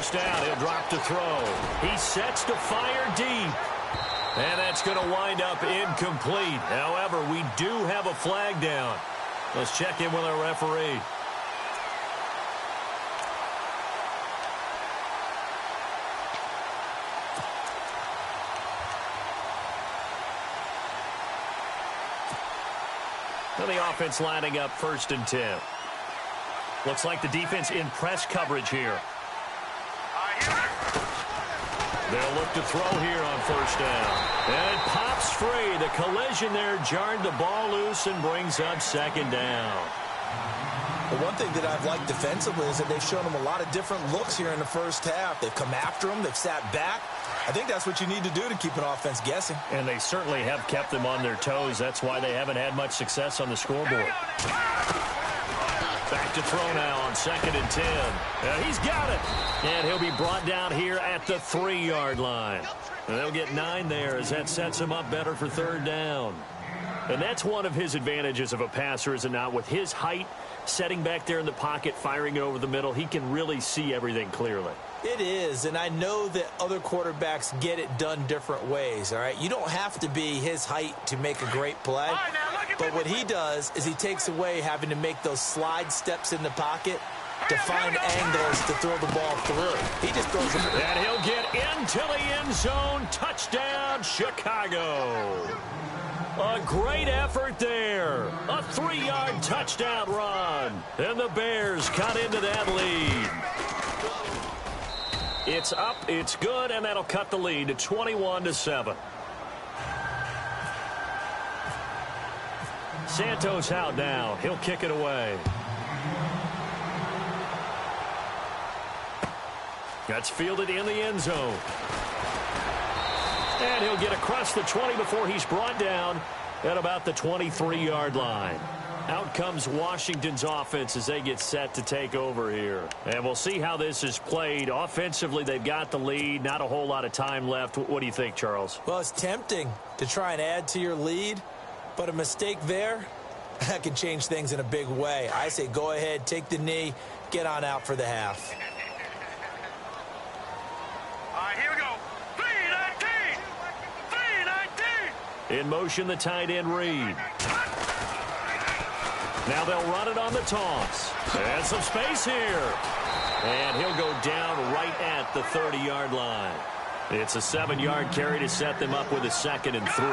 first down. He'll drop to throw. He sets to fire deep. And that's going to wind up incomplete. However, we do have a flag down. Let's check in with our referee. Well, the offense lining up 1st and 10. Looks like the defense in press coverage here. They'll look to throw here on 1st down. And it pops free. The collision there jarred the ball loose and brings up 2nd down. Well, one thing that I've liked defensively is that they've shown them a lot of different looks here in the first half. They've come after them. They've sat back. I think that's what you need to do to keep an offense guessing. And they certainly have kept them on their toes. That's why they haven't had much success on the scoreboard. Back to throw now on 2nd and 10. He's got it. And he'll be brought down here at the 3-yard line. And they'll get 9 there as that sets him up better for 3rd down. And that's one of his advantages of a passer, is it not? With his height, setting back there in the pocket, firing it over the middle, he can really see everything clearly. It is, and I know that other quarterbacks get it done different ways, all right? You don't have to be his height to make a great play, but what he does is he takes away having to make those slide steps in the pocket to find angles to throw the ball through. He just throws it. And he'll get into the end zone. Touchdown, Chicago. A great effort there. A 3-yard touchdown run. And the Bears cut into that lead. It's up, it's good, and that'll cut the lead to 21-7. Santos out now. He'll kick it away. That's fielded in the end zone. And he'll get across the 20 before he's brought down at about the 23-yard line. Out comes Washington's offense as they get set to take over here. And we'll see how this is played. Offensively, they've got the lead. Not a whole lot of time left. What do you think, Charles? Well, it's tempting to try and add to your lead, but a mistake there, that can change things in a big way. I say go ahead, take the knee, get on out for the half. All right, here we go. 3-19! 3-19! In motion, the tight end Reed. Now they'll run it on the toss. And some space here. And he'll go down right at the 30-yard line. It's a 7-yard carry to set them up with a 2nd and 3.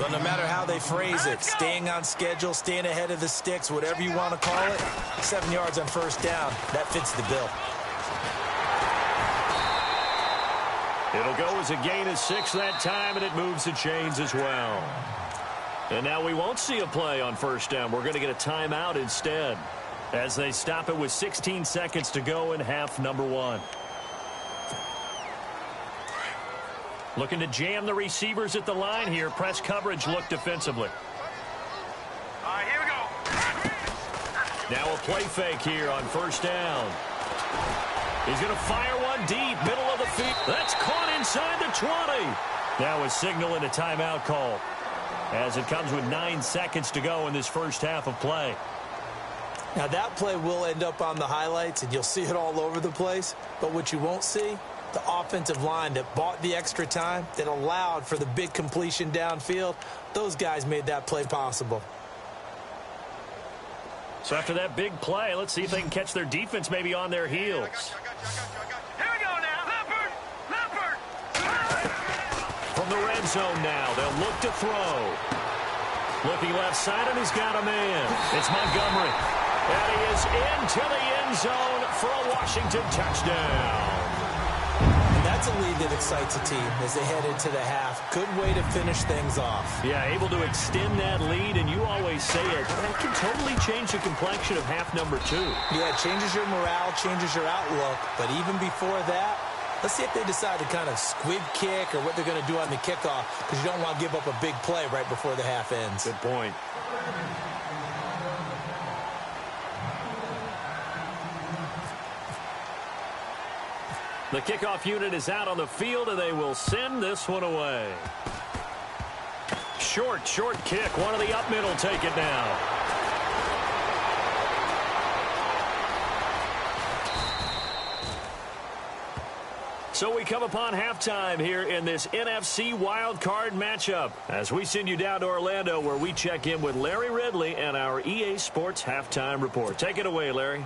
Well, no matter how they phrase it, staying on schedule, staying ahead of the sticks, whatever you want to call it, 7 yards on 1st down, that fits the bill. It'll go as a gain of 6 that time, and it moves the chains as well. And now we won't see a play on 1st down. We're going to get a timeout instead as they stop it with 16 seconds to go in half number 1. Looking to jam the receivers at the line here. Press coverage look defensively. All right, here we go. Now a play fake here on 1st down. He's going to fire one deep, middle of the field. That's caught inside the 20. Now a signal and a timeout call, as it comes with 9 seconds to go in this first half of play. Now that play will end up on the highlights, and you'll see it all over the place. But what you won't see, the offensive line that bought the extra time, that allowed for the big completion downfield, those guys made that play possible. So after that big play, let's see if they can catch their defense maybe on their heels. Here we go now. Leopard! From the red zone now, they'll look to throw. Looking left side, and he's got a man. It's Montgomery. And he is into the end zone for a Washington touchdown. And that's a lead that excites a team as they head into the half. Good way to finish things off. Yeah, able to extend that lead, and you always say it, that can totally change the complexion of half number 2. Yeah, it changes your morale, changes your outlook. But even before that, let's see if they decide to kind of squib kick or what they're going to do on the kickoff, because you don't want to give up a big play right before the half ends. Good point. The kickoff unit is out on the field, and they will send this one away. Short kick. One of the up middle take it now. So we come upon halftime here in this NFC wildcard matchup as we send you down to Orlando where we check in with Larry Ridley and our EA Sports Halftime Report. Take it away, Larry.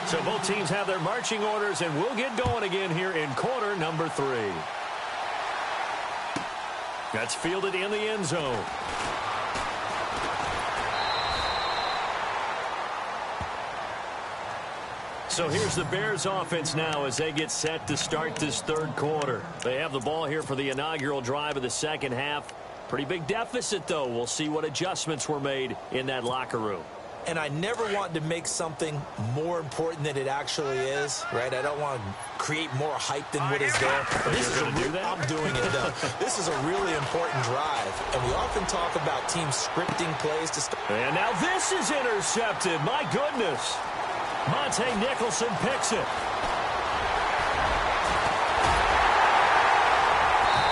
So both teams have their marching orders, and we'll get going again here in quarter number 3. That's fielded in the end zone. So here's the Bears offense now as they get set to start this third quarter. They have the ball here for the inaugural drive of the second half. Pretty big deficit, though. We'll see what adjustments were made in that locker room. And I never want to make something more important than it actually is, right? I don't want to create more hype than what is there. This is I'm doing it, though. This is a really important drive. And we often talk about teams scripting plays to start. And now this is intercepted. My goodness. Monte Nicholson picks it.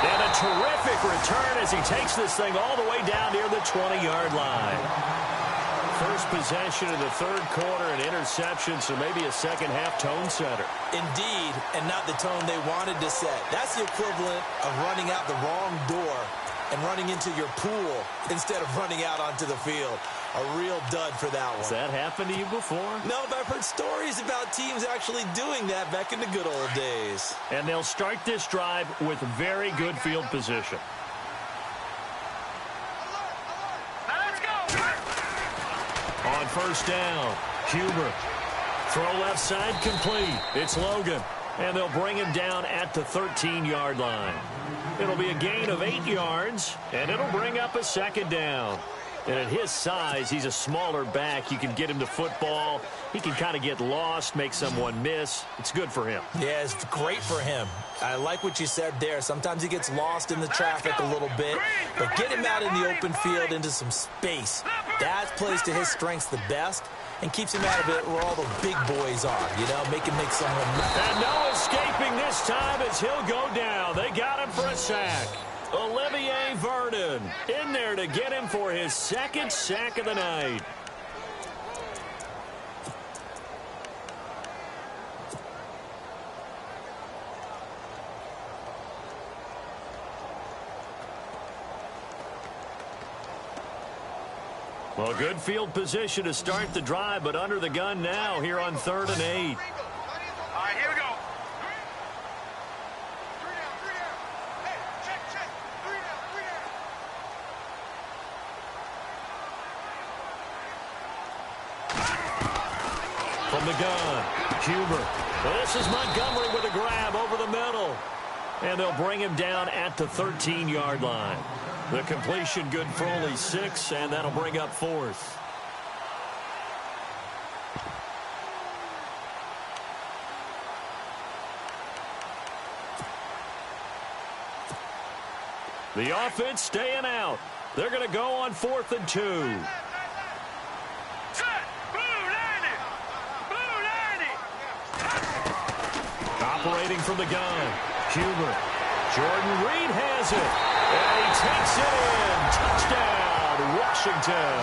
And a terrific return as he takes this thing all the way down near the 20-yard line. First possession of the third quarter, an interception, so maybe a second-half tone setter. Indeed, and not the tone they wanted to set. That's the equivalent of running out the wrong door and running into your pool instead of running out onto the field. A real dud for that one. Has that happened to you before? No, but I've heard stories about teams actually doing that back in the good old days. And they'll start this drive with very good field position. On first down, Huber. Throw left side complete. It's Logan. And they'll bring him down at the 13-yard line. It'll be a gain of 8 yards, and it'll bring up a second down. And at his size, he's a smaller back. You can get him to football. He can kind of get lost, make someone miss. It's good for him. Yeah, it's great for him. I like what you said there. Sometimes he gets lost in the traffic a little bit. But get him out in the open field into some space. That plays to his strengths the best and keeps him out of it where all the big boys are, you know, make him make someone miss. And no escaping this time as he'll go down. They got him for a sack. Olivier Vernon in there to get him for his second sack of the night. Well, good field position to start the drive, but under the gun now here on 3rd and 8. All right, here we go. From the gun, Huber. Well, this is Montgomery with a grab over the middle. And they'll bring him down at the 13-yard line. The completion good for only 6, and that'll bring up 4th. The offense staying out. They're going to go on 4th and 2. Operating from the gun, Huber. Jordan Reed has it, and he takes it in. Touchdown, Washington.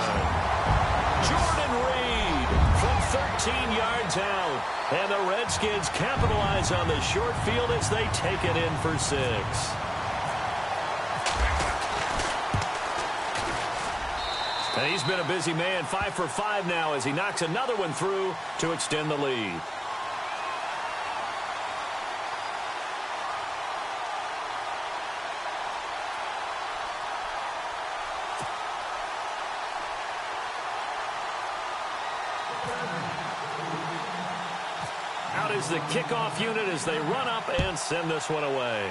Jordan Reed from 13 yards out, and the Redskins capitalize on the short field as they take it in for 6. And he's been a busy man, 5 for 5 now as he knocks another one through to extend the lead. Out is the kickoff unit as they run up and send this one away.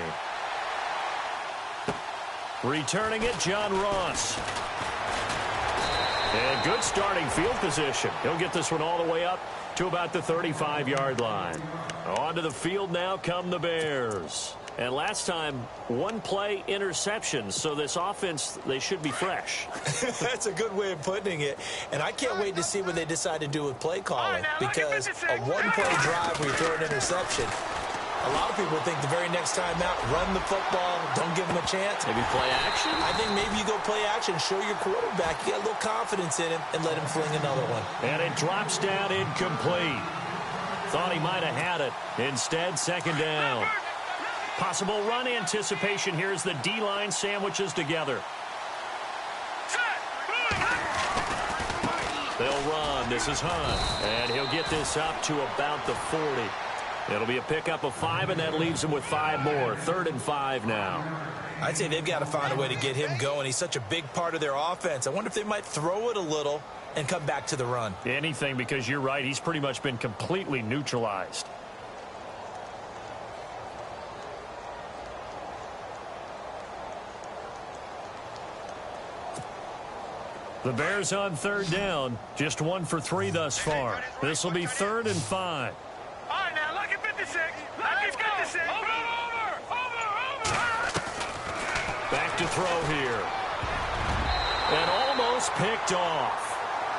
Returning it, John Ross. And good starting field position. He'll get this one all the way up to about the 35-yard line. Onto the field now come the Bears. And last time, 1-play interceptions. So this offense, they should be fresh. That's a good way of putting it. And I can't wait to see what they decide to do with play calling. Because a 1-play drive where you throw an interception, A lot of people think the very next time out, run the football, don't give him a chance. Maybe play action? I think maybe you go play action, show your quarterback you got a little confidence in him, and let him fling another one. And it drops down incomplete. Thought he might have had it. Instead, second down. Possible run anticipation here as the D-line sandwiches together. They'll run. This is Hunt. And he'll get this up to about the 40. It'll be a pickup of 5, and that leaves him with 5 more. 3rd and 5 now. I'd say they've got to find a way to get him going. He's such a big part of their offense. I wonder if they might throw it a little and come back to the run. Anything, because you're right. He's pretty much been completely neutralized. The Bears on 3rd down. Just 1 for 3 thus far. This will be 3rd and 5. All right, now, lucky 56. Lucky 56. Over. Back to throw here. And almost picked off.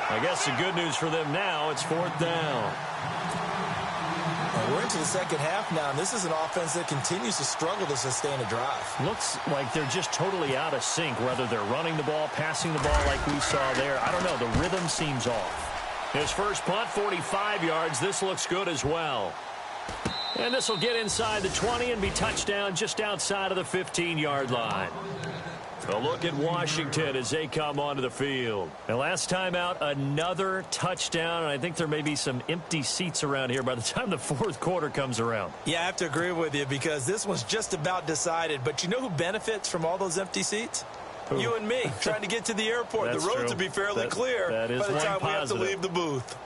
I guess the good news for them now, it's 4th down. Well, we're into the second half now, and this is an offense that continues to struggle to sustain a drive. Looks like they're just totally out of sync, whether they're running the ball, passing the ball like we saw there. I don't know. The rhythm seems off. His first punt, 45 yards. This looks good as well. And this will get inside the 20 and be touchdown just outside of the 15-yard line. A look at Washington as they come onto the field. And last time out, another touchdown. And I think there may be some empty seats around here by the time the 4th quarter comes around. Yeah, I have to agree with you because this one's just about decided. But you know who benefits from all those empty seats? Who? You and me, trying to get to the airport. The roads will be fairly clear that is by the time one we have to positive. leave the booth.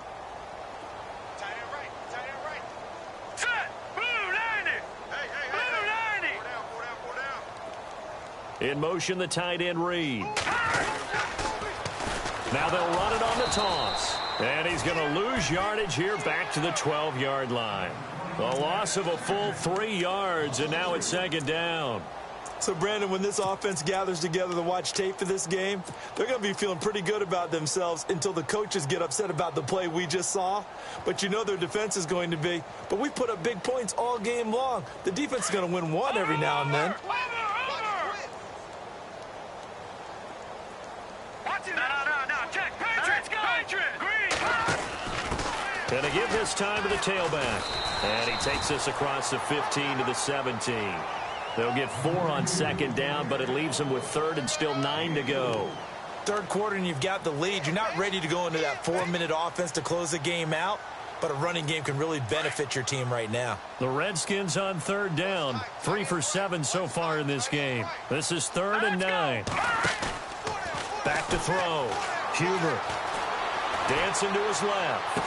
In motion, the tight end Reed. Now they'll run it on the toss. And he's going to lose yardage here back to the 12-yard line. A loss of a full 3 yards, and now it's 2nd down. So, Brandon, when this offense gathers together to watch tape for this game, they're going to be feeling pretty good about themselves until the coaches get upset about the play we just saw. But you know their defense is going to be. But we put up big points all game long. The defense is going to win one every now and then. Going to give this time to the tailback. And he takes this across the 15 to the 17. They'll get 4 on 2nd down, but it leaves them with 3rd and still 9 to go. 3rd quarter and you've got the lead. You're not ready to go into that 4-minute offense to close the game out, but a running game can really benefit your team right now. The Redskins on 3rd down. 3 for 7 so far in this game. This is 3rd and 9. Back to throw. Huber. Dancing to his left.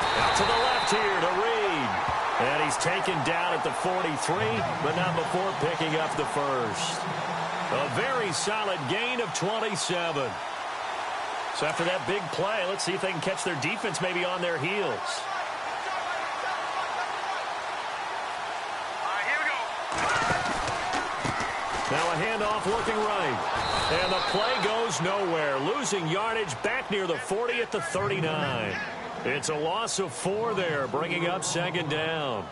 Out to the left here to Reed. And he's taken down at the 43, but not before picking up the first. A very solid gain of 27. So after that big play, let's see if they can catch their defense maybe on their heels. All right, here we go. Now a handoff looking right. And the play goes nowhere. Losing yardage back near the 40 at the 39. It's a loss of 4 there, bringing up 2nd down.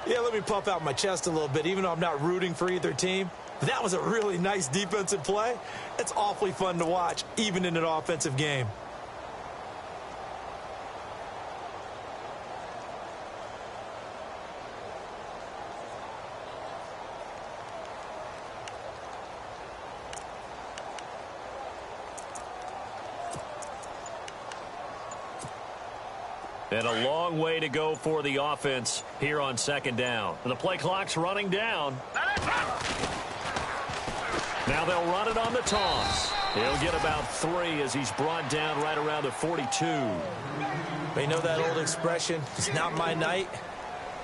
Yeah, let me puff out my chest a little bit, even though I'm not rooting for either team. That was a really nice defensive play. It's awfully fun to watch, even in an offensive game. And a long way to go for the offense here on 2nd down. And the play clock's running down. Now they'll run it on the toss. He'll get about 3 as he's brought down right around the 42. But you know that old expression, it's not my night?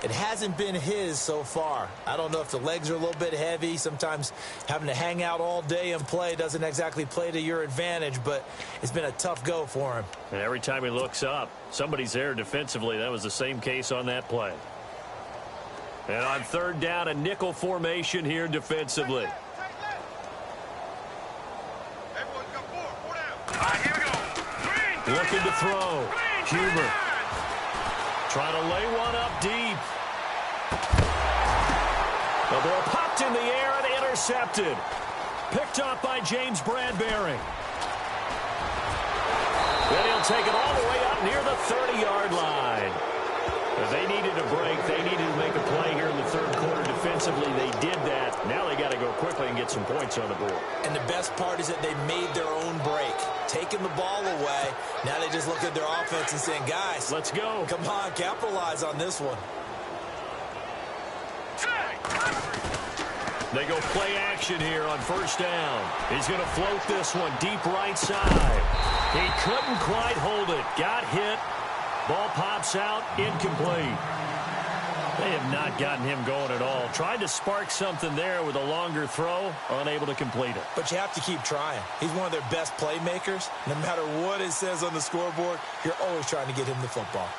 It hasn't been his so far. I don't know if the legs are a little bit heavy. Sometimes having to hang out all day and play doesn't exactly play to your advantage, but it's been a tough go for him. And every time he looks up, somebody's there defensively. That was the same case on that play. And on 3rd down, a nickel formation here defensively. Looking to throw. Huber. Trying to lay one up deep. The ball popped in the air and intercepted. Picked up by James Bradbury. Then he'll take it all the way up near the 30-yard line. They needed a break. They needed to make a play here in the third quarter defensively. They did that. Now they got to go quickly and get some points on the board. And the best part is that they made their own break. Taking the ball away. Now they just look at their offense and saying, guys, let's go. Come on, capitalize on this one. They go play action here on first down. He's going to float this one deep right side. He couldn't quite hold it. Got hit. Ball pops out. Incomplete. They have not gotten him going at all. Tried to spark something there with a longer throw. Unable to complete it. But you have to keep trying. He's one of their best playmakers. No matter what it says on the scoreboard, you're always trying to get him the football.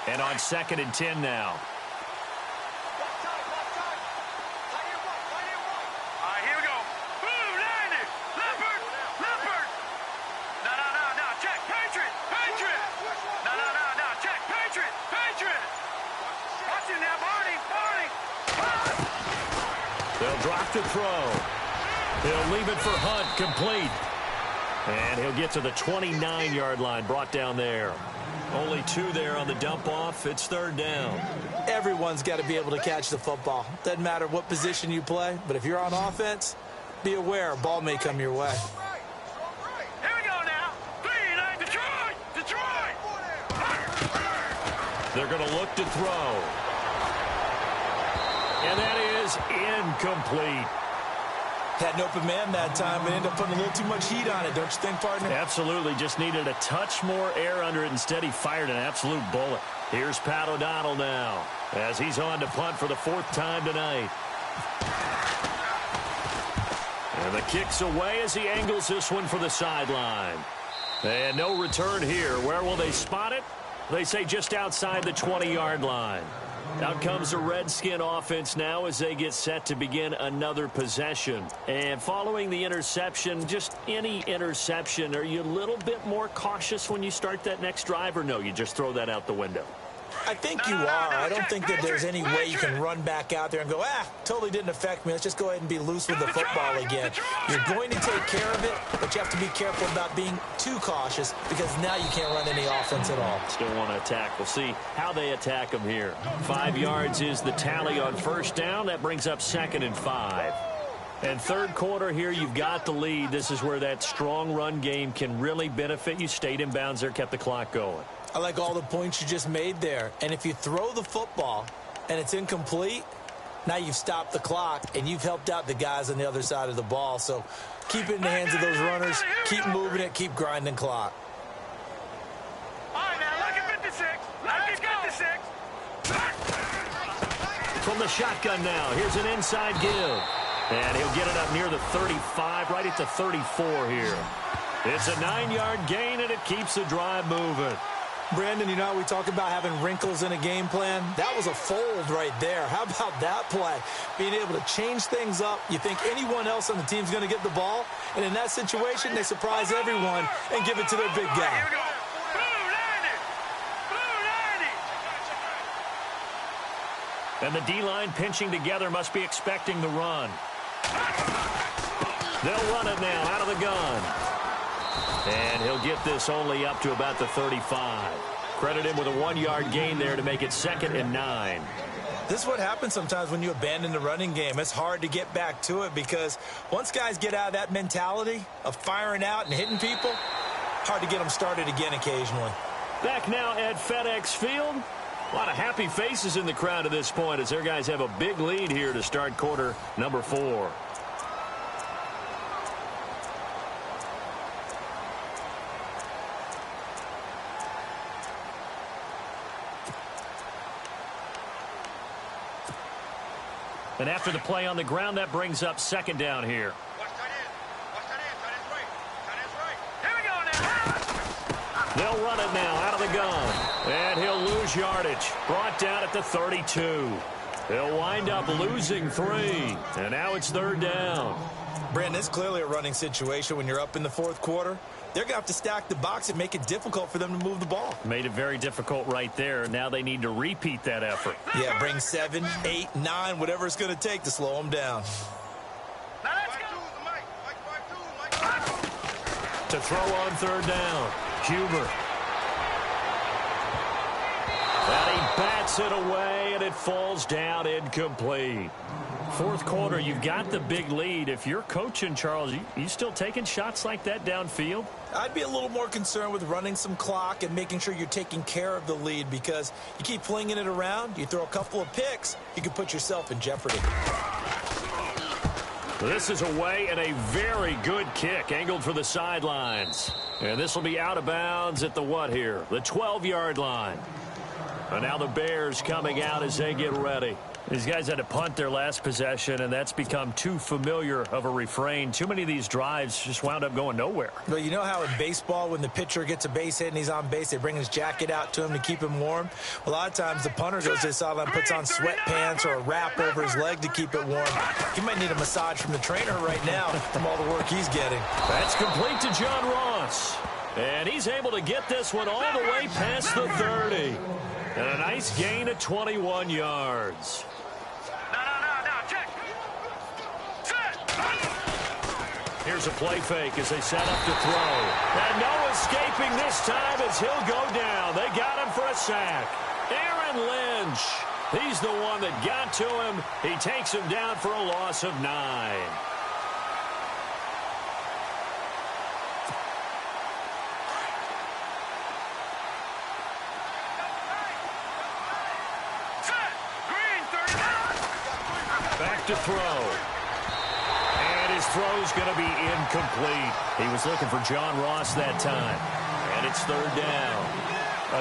And on 2nd and 10 now. Here we go. Boom, landed. Leopard. No. Check. Patriot. No. Check. Patriot. Watch it now, Barney. They'll drop the throw. He'll leave it for Hunt, complete. And he'll get to the 29-yard line, brought down there. Only 2 there on the dump-off. It's 3rd down. Everyone's got to be able to catch the football. Doesn't matter what position you play, but if you're on offense, be aware a ball may come your way. Here we go now. Detroit. They're going to look to throw. And that is incomplete. Had an open man that time, but ended up putting a little too much heat on it, don't you think, partner? Absolutely. Just needed a touch more air under it. Instead, he fired an absolute bullet. Here's Pat O'Donnell now as he's on to punt for the 4th time tonight. And the kick's away as he angles this one for the sideline. And no return here. Where will they spot it? They say just outside the 20-yard line. Out comes the Redskin offense now as they get set to begin another possession. And following the interception, just any interception, are you a little bit more cautious when you start that next drive, or no, you just throw that out the window? I think you are. I don't think that there's any way you can run back out there and go, totally didn't affect me. Let's just go ahead and be loose with the football again. You're going to take care of it, but you have to be careful about being too cautious because now you can't run any offense at all. Still want to attack. We'll see how they attack them here. 5 yards is the tally on first down. That brings up 2nd and 5. And third quarter here, you've got the lead. This is where that strong run game can really benefit you. Stayed in bounds there, kept the clock going. I like all the points you just made there. And if you throw the football and it's incomplete, now you've stopped the clock and you've helped out the guys on the other side of the ball. So keep it in the hands of those runners. Keep moving it. Keep grinding clock. All right, now, look at 56. Look at 56. From the shotgun now, here's an inside give. And he'll get it up near the 35, right at the 34 here. It's a 9-yard gain, and it keeps the drive moving. Brandon, you know how we talk about having wrinkles in a game plan? That was a fold right there. How about that play? Being able to change things up. You think anyone else on the team's going to get the ball? And in that situation, they surprise everyone and give it to their big guy. Here we go. And the D-line pinching together must be expecting the run. They'll run it now out of the gun. And he'll get this only up to about the 35. Credit him with a 1-yard gain there to make it 2nd and 9. This is what happens sometimes when you abandon the running game. It's hard to get back to it because once guys get out of that mentality of firing out and hitting people, hard to get them started again occasionally. Back now at FedEx Field. A lot of happy faces in the crowd at this point as their guys have a big lead here to start quarter number 4. And after the play on the ground, that brings up 2nd down here. They'll run it now out of the gun. And he'll lose yardage. Brought down at the 32. He'll wind up losing 3. And now it's 3rd down. Brandon, it's clearly a running situation when you're up in the 4th quarter. they're going to have to stack the box and make it difficult for them to move the ball. Made it very difficult right there. Now they need to repeat that effort. Yeah, bring 7, 8, 9, whatever it's going to take to slow them down. To throw on third down, Huber. And he bats it away, and it falls down incomplete. Fourth quarter, you've got the big lead. If you're coaching, Charles, you still taking shots like that downfield? I'd be a little more concerned with running some clock and making sure you're taking care of the lead, because you keep flinging it around, you throw a couple of picks, you can put yourself in jeopardy. This is away, and a very good kick angled for the sidelines. And this will be out of bounds at the what here? The 12-yard line. And now the Bears coming out as they get ready. These guys had to punt their last possession, and that's become too familiar of a refrain. Too many of these drives just wound up going nowhere. Well, you know how in baseball, when the pitcher gets a base hit and he's on base, they bring his jacket out to him to keep him warm? Well, a lot of times the punter goes to the sideline, puts on sweatpants or a wrap over his leg to keep it warm. He might need a massage from the trainer right now from all the work he's getting. That's complete to John Ross. And he's able to get this one all the way past the 30. And a nice gain of 21 yards. Here's a play fake as they set up to throw. And no escaping this time as he'll go down. They got him for a sack. Aaron Lynch. He's the one that got to him. He takes him down for a loss of 9. Back to throw. His throw's going to be incomplete. He was looking for John Ross that time. And it's third down.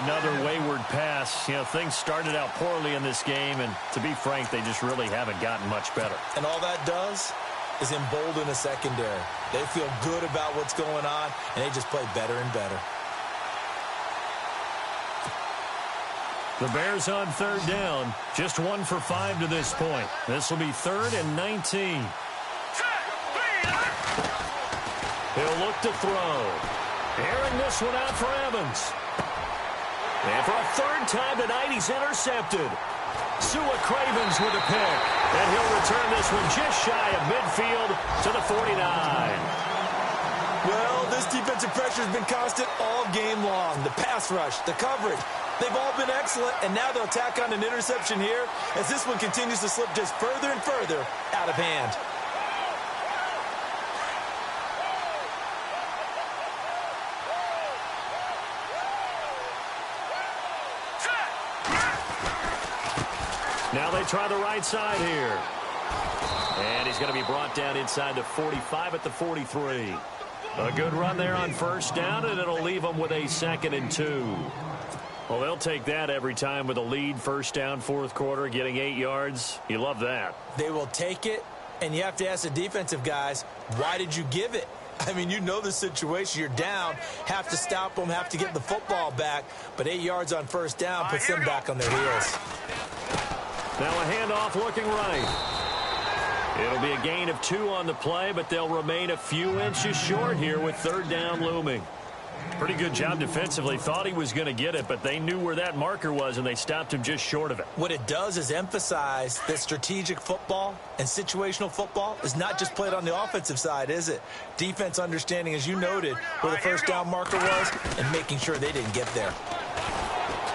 Another wayward pass. You know, things started out poorly in this game, and to be frank, they just really haven't gotten much better. And all that does is embolden a secondary. They feel good about what's going on, and they just play better and better. The Bears on third down. Just 1 for 5 to this point. This will be 3rd and 19. He'll look to throw. Airing this one out for Evans. And for a third time tonight, he's intercepted. Sua Cravens with a pick. And he'll return this one just shy of midfield to the 49. Well, this defensive pressure has been constant all game long. The pass rush, the coverage, they've all been excellent. And now they'll tack on an interception here as this one continues to slip just further and further out of hand. Now they try the right side here. And he's going to be brought down inside the 45 at the 43. A good run there on first down, and it'll leave them with a 2nd and 2. Well, they'll take that every time with a lead, first down, fourth quarter, getting 8 yards. You love that. They will take it, and you have to ask the defensive guys, why did you give it? I mean, you know the situation. You're down, have to stop them, have to get the football back, but 8 yards on first down puts them back on their heels. Now a handoff looking right. It'll be a gain of 2 on the play, but they'll remain a few inches short here with third down looming. Pretty good job defensively. Thought he was going to get it, but they knew where that marker was, and they stopped him just short of it. What it does is emphasize that strategic football and situational football is not just played on the offensive side, is it? Defense understanding, as you noted, where the first down marker was and making sure they didn't get there.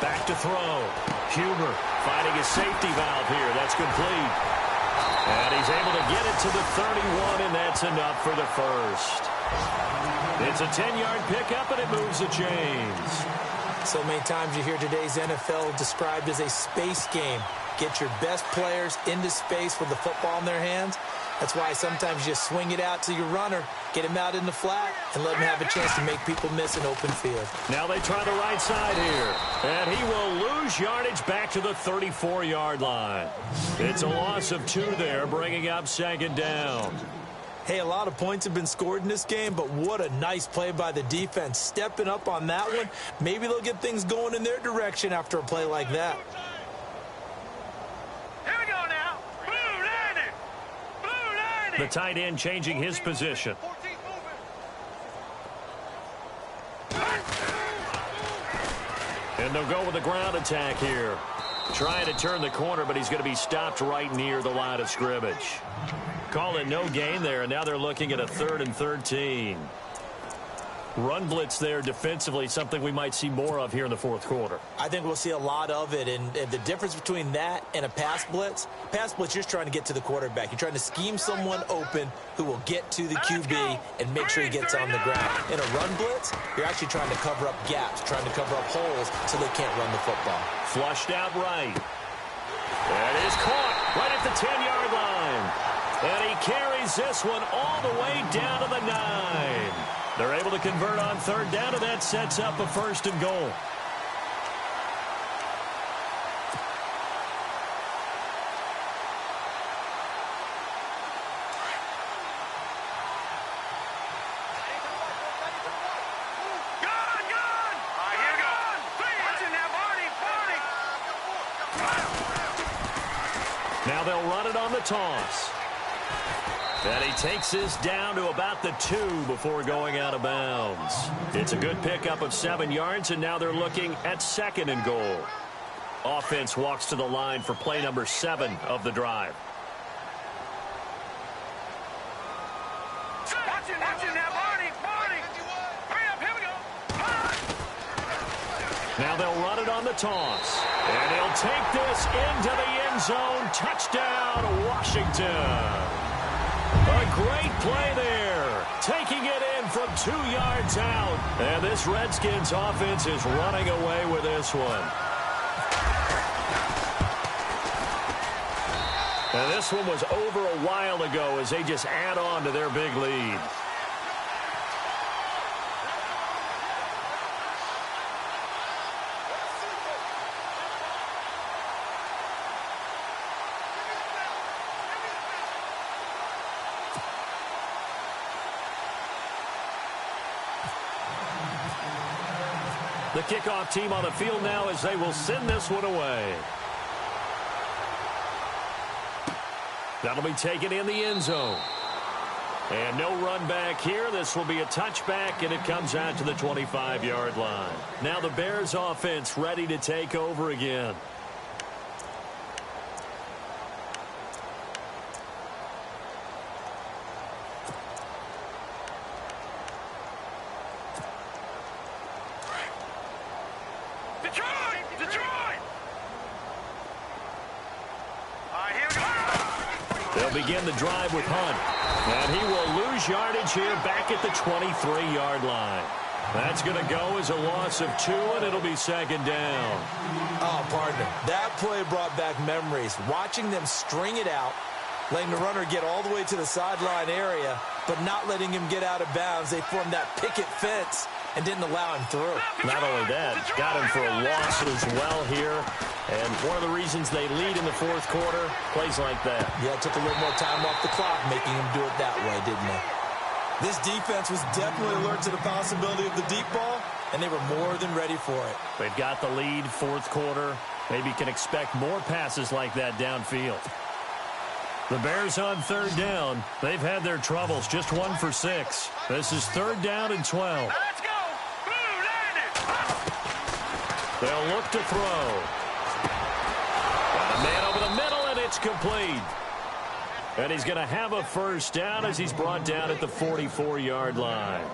Back to throw. Huber finding his safety valve here. That's complete. And he's able to get it to the 31, and that's enough for the first. It's a 10-yard pickup, and it moves the chains. So many times you hear today's NFL described as a space game. Get your best players into space with the football in their hands. That's why sometimes you just swing it out to your runner, get him out in the flat, and let him have a chance to make people miss an open field. Now they try the right side here. And he will lose yardage back to the 34-yard line. It's a loss of 2 there, bringing up 2nd down. Hey, a lot of points have been scored in this game, but what a nice play by the defense. Stepping up on that one, maybe they'll get things going in their direction after a play like that. Here we go now. Blue 90. Blue 90. The tight end changing his position. And they'll go with a ground attack here. Trying to turn the corner, but he's going to be stopped right near the line of scrimmage. Call it no gain there, and now they're looking at a 3rd and 13. Run blitz there defensively, something we might see more of here in the fourth quarter. I think we'll see a lot of it, and the difference between that and a pass blitz, you're just trying to get to the quarterback. You're trying to scheme someone open who will get to the QB and make sure he gets on the ground. In a run blitz, you're actually trying to cover up gaps, trying to cover up holes so they can't run the football. Flushed out right. That is caught right at the 10-yard line. And he carries this one all the way down to the 9. They're able to convert on 3rd down, and that sets up a 1st and goal. Now they'll run it on the toss. And he takes this down to about the 2 before going out of bounds. It's a good pickup of 7 yards, and now they're looking at 2nd and goal. Offense walks to the line for play number 7 of the drive. Now they'll run it on the toss. And he'll take this into the end zone. Touchdown, Washington. A great play there. Taking it in from 2 yards out. And this Redskins offense is running away with this one. And this one was over a while ago as they just add on to their big lead. The kickoff team on the field now as they will send this one away. That'll be taken in the end zone. And no run back here. This will be a touchback, and it comes out to the 25-yard line. Now the Bears offense ready to take over again. Begin the drive with Hunt. And he will lose yardage here back at the 23-yard line. That's going to go as a loss of 2, and it'll be 2nd down. Oh, partner, that play brought back memories. Watching them string it out, letting the runner get all the way to the sideline area, but not letting him get out of bounds. They formed that picket fence and didn't allow him through. Not only that, got him for a loss as well here. And one of the reasons they lead in the fourth quarter, plays like that. Yeah, it took a little more time off the clock, making him do it that way, didn't it? This defense was definitely alert to the possibility of the deep ball, and they were more than ready for it. They've got the lead, fourth quarter. Maybe can expect more passes like that downfield. The Bears on 3rd down. They've had their troubles, just 1 for 6. This is 3rd down and 12. Let's go! Blue landed! They'll look to throw. Got a man over the middle, and it's complete. And he's going to have a 1st down as he's brought down at the 44-yard line.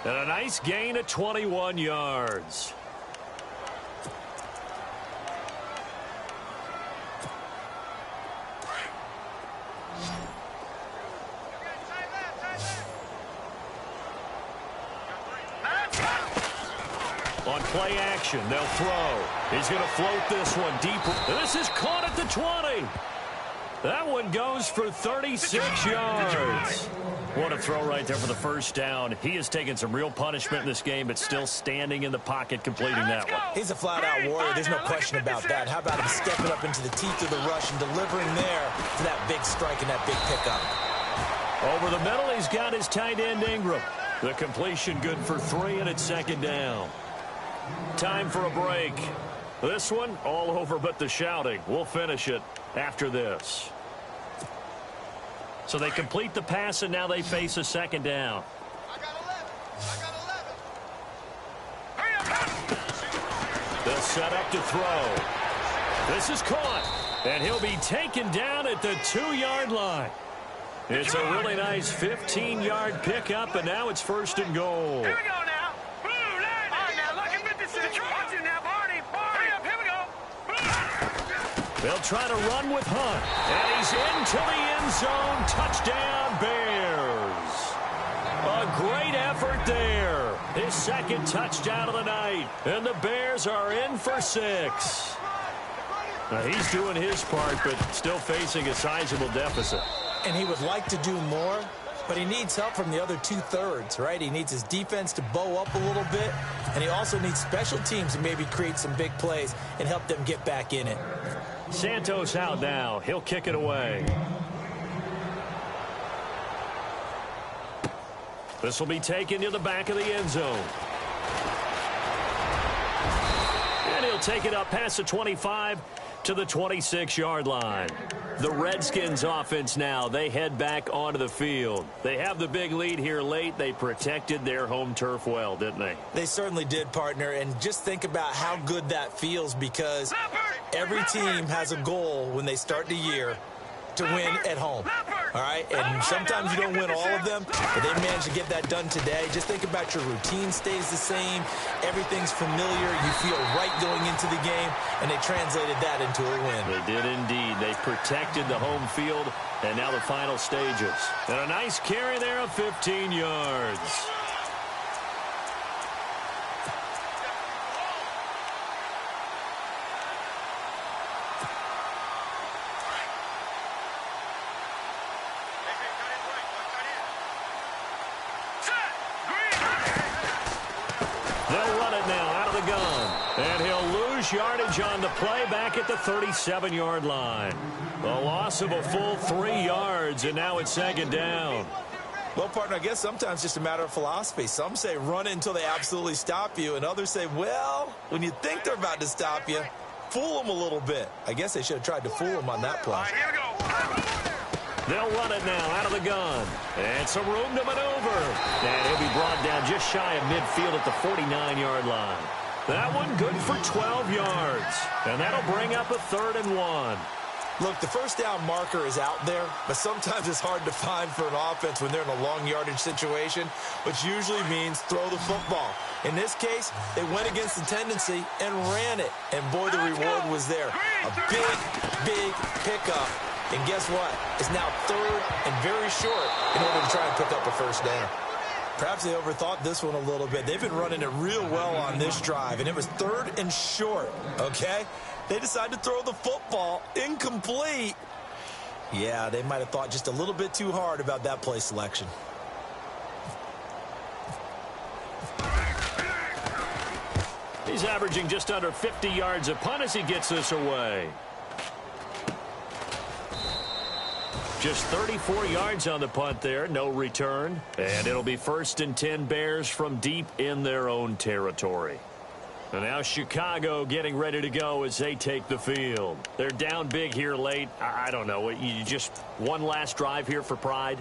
And a nice gain of 21 yards. On play action, they'll throw. He's going to float this one deeper. This is caught at the 20. That one goes for 36 yards. What a throw right there for the 1st down. He has taken some real punishment in this game, but still standing in the pocket completing that one. He's a flat-out warrior. There's no question about that. How about him stepping up into the teeth of the rush and delivering there for that big strike and that big pickup? Over the middle, he's got his tight end Ingram. The completion good for 3, and it's 2nd down. Time for a break. This one, all over but the shouting. We'll finish it after this. So they complete the pass, and now they face a 2nd down. They'll set up to throw. This is caught, and he'll be taken down at the 2-yard line. It's a really nice 15-yard pickup, and now it's 1st and goal. Here we go now. All right, now, look at 56. Watch it now, Barney. Hurry up, here we go. They'll try to run with Hunt, and he's into the end zone. Touchdown, Bears. A great effort there. His 2nd touchdown of the night, and the Bears are in for 6. Now, he's doing his part, but still facing a sizable deficit. And he would like to do more, but he needs help from the other 2/3, right? He needs his defense to bow up a little bit, and he also needs special teams to maybe create some big plays and help them get back in it. Santos out now. He'll kick it away. This will be taken to the back of the end zone. And he'll take it up past the 25 to the 26-yard line. The Redskins offense now, they head back onto the field. They have the big lead here late. They protected their home turf well, didn't they? They certainly did, partner. And just think about how good that feels, because every team has a goal when they start the year to win at home. All right? And sometimes you don't win all of them, but they managed to get that done today. Just think about your routine stays the same. Everything's familiar. You feel right going into the game, and they translated that into a win. They did indeed. They protected the home field, and now the final stages. And a nice carry there of 15 yards. Yardage on the play back at the 37-yard line. A loss of a full 3 yards, and now it's 2nd down. Well, partner, I guess sometimes it's just a matter of philosophy. Some say run it until they absolutely stop you, and others say, well, when you think they're about to stop you, fool them a little bit. I guess they should have tried to fool them on that play. All right, here we go. They'll run it now out of the gun. And some room to maneuver. And he'll be brought down just shy of midfield at the 49-yard line. That one good for 12 yards. And that'll bring up a 3rd and 1. Look, the first down marker is out there, but sometimes it's hard to find for an offense when they're in a long yardage situation, which usually means throw the football. In this case, they went against the tendency and ran it. And boy, the reward was there. A big, big pickup. And guess what? It's now 3rd and very short in order to try and pick up a first down. Perhaps they overthought this one a little bit. They've been running it real well on this drive, and it was 3rd and short, okay? They decided to throw the football incomplete. Yeah, they might have thought just a little bit too hard about that play selection. He's averaging just under 50 yards a punt as he gets this away. Just 34 yards on the punt there, no return. And it'll be 1st and 10 Bears from deep in their own territory. And now Chicago getting ready to go as they take the field. They're down big here late. I don't know. You just one last drive here for pride?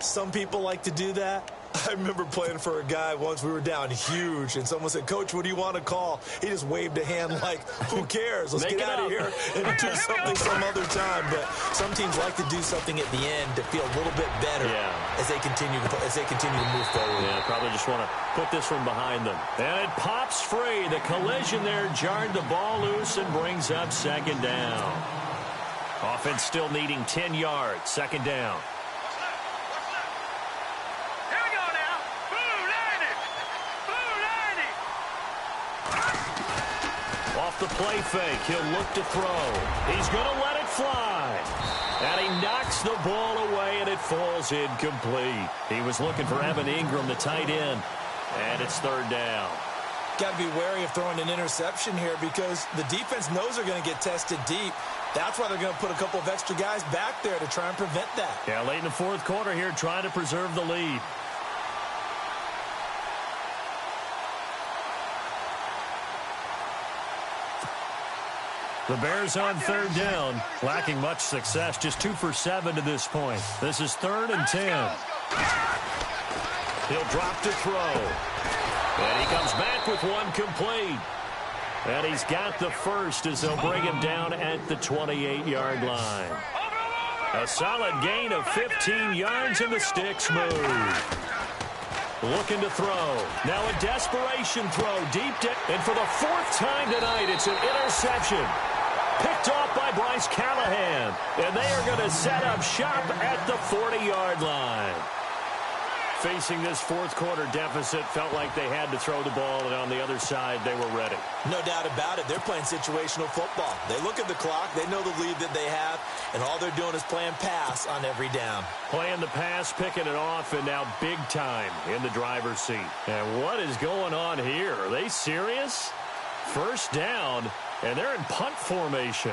Some people like to do that. I remember playing for a guy once. We were down huge, and someone said, Coach, what do you want to call? He just waved a hand like, who cares? Let's get out of here and do something some other time. But some teams like to do something at the end to feel a little bit better as they continue to move forward. Yeah, probably just want to put this one behind them. And it pops free. The collision there jarred the ball loose and brings up 2nd down. Offense still needing 10 yards. 2nd down. The play fake. He'll look to throw. He's going to let it fly. And he knocks the ball away, and it falls incomplete. He was looking for Evan Ingram, the tight end. And it's 3rd down. Got to be wary of throwing an interception here because the defense knows they're going to get tested deep. That's why they're going to put a couple of extra guys back there to try and prevent that. Yeah, late in the 4th quarter here, trying to preserve the lead. The Bears on 3rd down, lacking much success, just 2 for 7 to this point. This is 3rd and 10. He'll drop to throw. And he comes back with one complete. And he's got the first as they'll bring him down at the 28-yard line. A solid gain of 15 yards, and the sticks move. Looking to throw. Now a desperation throw deep down. And for the fourth time tonight, it's an interception. Picked off by Bryce Callahan. And they are going to set up shop at the 40-yard line. Facing this fourth quarter deficit, felt like they had to throw the ball, and on the other side, they were ready. No doubt about it. They're playing situational football. They look at the clock. They know the lead that they have, and all they're doing is playing pass on every down. Playing the pass, picking it off, and now big time in the driver's seat. And what is going on here? Are they serious? First down, and they're in punt formation.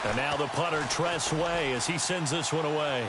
And now the punter, Tress Way, as he sends this one away.